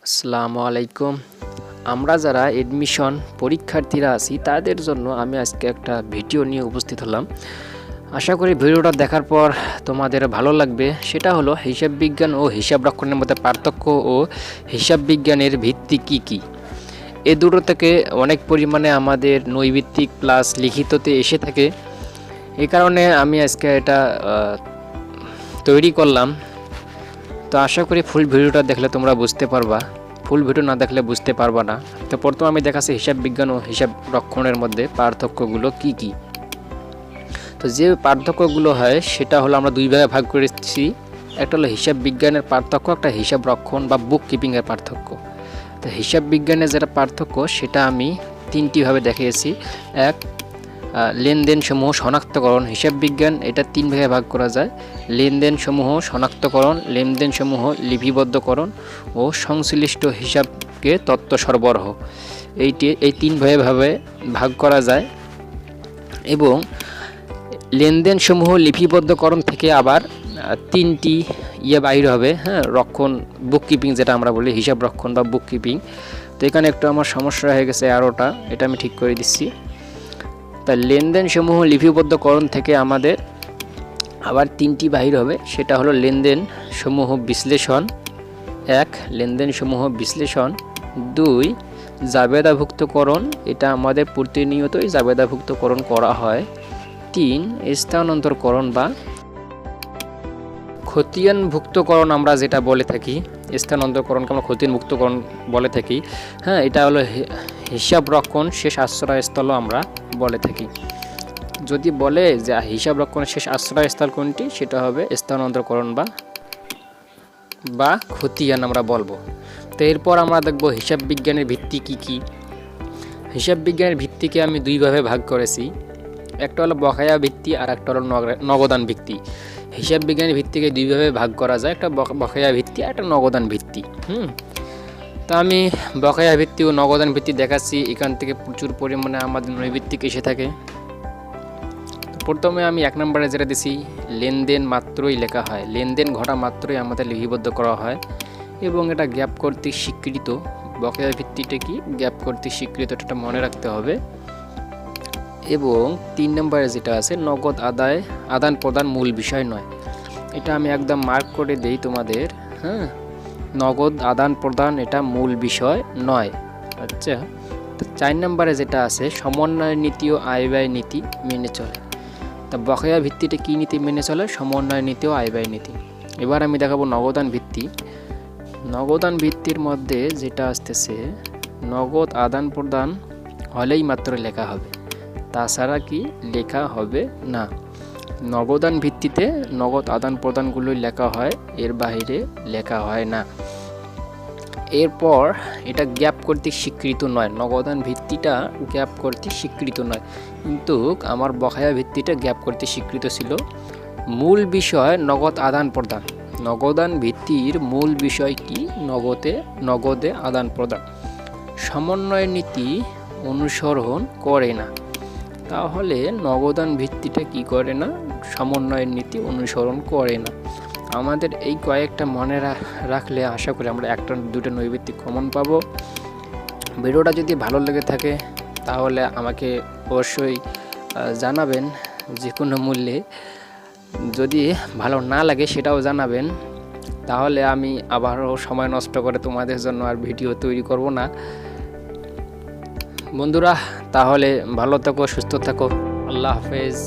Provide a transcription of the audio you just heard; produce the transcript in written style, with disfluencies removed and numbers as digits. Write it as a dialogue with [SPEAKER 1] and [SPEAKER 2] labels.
[SPEAKER 1] আসসালামু আলাইকুম। আমরা যারা এডমিশন পরীক্ষার্থীরা আছি তাদের জন্য আমি আজকে একটা ভিডিও নিয়ে উপস্থিত হলাম। আশা করি ভিডিওটা দেখার পর তোমাদের ভালো লাগবে। সেটা হলো হিসাব বিজ্ঞান ও হিসাব রক্ষণের মধ্যে পার্থক্য ও হিসাব বিজ্ঞানের ভিত্তি কি কি। এ দুটো থেকে অনেক পরিমাণে আমাদের নৈর্ভিত্তিক প্লাস লিখিততে এসে থাকে। এই কারণে আমি আজকে এটা তৈরি করলাম। তো আশা করি ফুল ভিডিওটা দেখলে তোমরা বুঝতে পারবা, ফুল ভিডিও না দেখলে বুঝতে পারবা না। তো প্রথমে আমি দেখাচ্ছি হিসাব বিজ্ঞান ও হিসাব রক্ষণের মধ্যে পার্থক্যগুলো কি কি। তো যে পার্থক্যগুলো হয় সেটা হলো আমরা দুই ভাগে ভাগ করেছি। একটা হলো হিসাব বিজ্ঞানের পার্থক্য, একটা হিসাব রক্ষণ বা বুক কিপিংয়ের পার্থক্য। তো হিসাব বিজ্ঞানের যেটা পার্থক্য সেটা আমি তিনটিভাবে দেখিয়েছি। এক, লেনদেনসমূহ শনাক্তকরণ। হিসাব বিজ্ঞান এটা তিন ভাগে ভাগ করা যায়: লেনদেনসমূহ শনাক্তকরণ, লেনদেনসমূহ লিপিবদ্ধকরণ ও সংশ্লিষ্ট হিসাবকে তথ্য সরবরাহ। এই তিন ভাবে ভাগ করা যায়। এবং লেনদেনসমূহ লিপিবদ্ধকরণ থেকে আবার তিনটি বাইর হবে, রক্ষণ, বুক কিপিং যেটা আমরা বলি, হিসাব রক্ষণ বা বুক কিপিং। তো এখানে একটু আমার সমস্যা হয়ে গেছে, আরোটা, এটা আমি ঠিক করে দিচ্ছি। তাই লেনদেনসমূহ লিপিবদ্ধকরণ থেকে আমাদের আবার তিনটি বাহির হবে। সেটা হলো লেনদেনসমূহ বিশ্লেষণ। এক, লেনদেনসমূহ বিশ্লেষণ। দুই, জাবেদাভুক্তকরণ, এটা আমাদের প্রতিনিয়তই জাবেদাভুক্তকরণ করা হয়। তিন, স্থানান্তরকরণ বা খতিয়ানভুক্তকরণ আমরা যেটা বলে থাকি, স্থানান্তরকরণকে আমরা খতিয়ানভুক্তকরণ বলে থাকি। এটা হলো হিসাব রক্ষণ শেষ আশ্রয়স্থলও আমরা বলে থাকি। যদি বলে যে হিসাব রক্ষণের শেষ আশ্রয়স্থল কোনটি, সেটা হবে স্থানান্তরকরণ বা খতিয়ান আমরা বলবো। তো এরপর আমরা দেখব হিসাব বিজ্ঞানের ভিত্তি কি কি। হিসাব বিজ্ঞানের ভিত্তিকে আমি দুইভাবে ভাগ করেছি। একটা হলো বকেয়া ভিত্তি আর একটা হলো নগদান ভিত্তি। হিসাব বিজ্ঞানের ভিত্তিকে দুইভাবে ভাগ করা যায়, একটা বকেয়া ভিত্তি আর একটা নগদান ভিত্তি। তা আমি বকেয়া ভিত্তি ও নগদান ভিত্তি দেখাচ্ছি। এখান থেকে প্রচুর পরিমাণে আমাদের নৈর্ভিত্তিক এসে থাকে। প্রথমে আমি এক নম্বরে যেটা দিছি, লেনদেন মাত্রই লেখা হয়, লেনদেন ঘটা মাত্রই আমাদের লিপিবদ্ধ করা হয় এবং এটা গ্যাপ কর্তৃক স্বীকৃত। বকেয়া ভিত্তিটা কি, গ্যাপ কর্তৃক স্বীকৃত, এটা মনে রাখতে হবে। এবং তিন নম্বরে যেটা আছে, নগদ আদান প্রদান মূল বিষয় নয়, এটা আমি একদম মার্ক করে দেই তোমাদের। নগদ আদান প্রদান এটা মূল বিষয় নয়। আচ্ছা, তো 4 নম্বরে যেটা আছে, সমন্বয় নীতি ও আয় ব্যয় নীতি মেনে চলে। তা বকেয়া ভিত্তিটা কী নীতি মেনে চলে? সমন্বয় নীতি ও আয় ব্যয় নীতি। এবার আমি দেখাবো নগদান ভিত্তি। নগদান ভিত্তির মধ্যে যেটা আসতেছে, নগদ আদান প্রদান হলেই মাত্র লেখা হবে, তাছাড়া কি লেখা হবে না। নগদান ভিত্তিতে নগদ আদান প্রদানগুলোই লেখা হয়, এর বাইরে লেখা হয় না। এরপর এটা গ্যাপ কর্তৃক স্বীকৃত নয়, নগদান ভিত্তিটা গ্যাপ কর্তৃক স্বীকৃত নয়, কিন্তু আমার বকেয়া ভিত্তিটা গ্যাপ কর্তৃক স্বীকৃত ছিল। মূল বিষয় নগদ আদান প্রদান। নগদান ভিত্তির মূল বিষয় কি? নগদে আদান প্রদান। সমন্বয় নীতি অনুসরণ করে না, তাহলে নগদান ভিত্তিটা কি করে না? সমন্বয়ের নীতি অনুসরণ করে না। আমাদের এই কয়েকটা মনে রাখলে আশা করি আমরা একটা দুটো নৈর্ভিত্তিক কমন পাবো। ভিডিওটা যদি ভালো লেগে থাকে তাহলে আমাকে অবশ্যই জানাবেন যে কোনো মূল্যে। যদি ভালো না লাগে সেটাও জানাবেন, তাহলে আমি আবারও সময় নষ্ট করে তোমাদের জন্য আর ভিডিও তৈরি করব না। বন্ধুরা, তাহলে ভালো থাকো, সুস্থ থাকো, আল্লাহ হাফেজ।